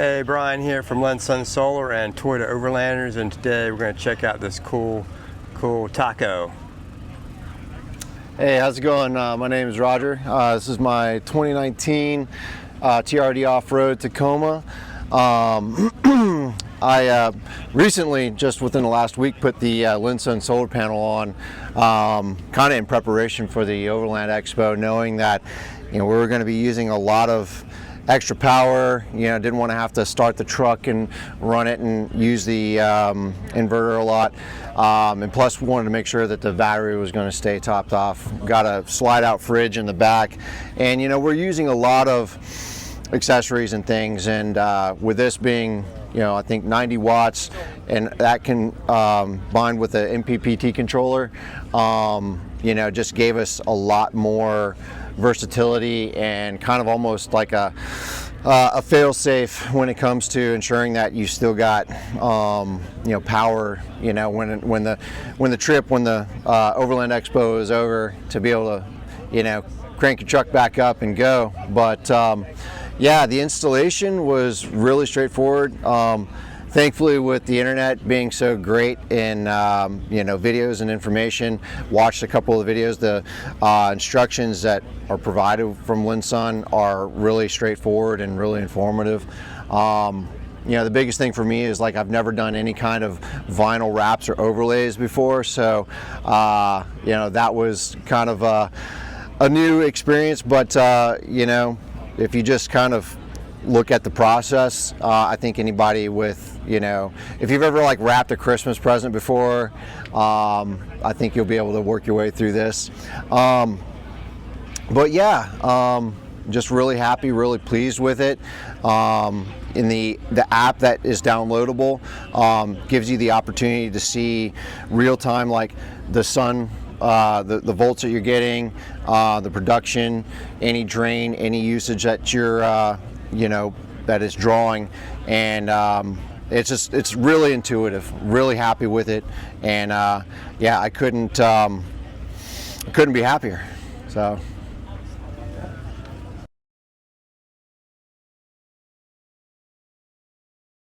Hey, Brian here from Lensun Solar and Toyota Overlanders, and today we're going to check out this cool taco. Hey, how's it going? My name is Roger. This is my 2019 TRD Off-Road Tacoma. I recently, just within the last week, put the Lensun solar panel on, kind of in preparation for the Overland Expo, knowing that we were going to be using a lot of extra power. Didn't want to have to start the truck and run it and use the inverter a lot, and plus wanted to make sure that the battery was going to stay topped off. Got a slide out fridge in the back, and we're using a lot of accessories and things, and with this being I think 90 watts, and that can bind with the MPPT controller, just gave us a lot more versatility and kind of almost like a fail-safe when it comes to ensuring that you still got power when the Overland Expo is over, to be able to crank your truck back up and go. But yeah, the installation was really straightforward. Thankfully, with the internet being so great in videos and information, watched a couple of the videos. The instructions that are provided from Lensun are really straightforward and really informative. The biggest thing for me is, like, I've never done any kind of vinyl wraps or overlays before, so that was kind of a new experience. But if you just kind of look at the process, I think anybody with, if you've ever wrapped a Christmas present before, I think you'll be able to work your way through this. But yeah, just really happy, really pleased with it. In the app that is downloadable, gives you the opportunity to see real time, like the sun, the volts that you're getting, the production, any drain, any usage that you're that is drawing, and it's really intuitive. Really happy with it, and yeah, I couldn't be happier. So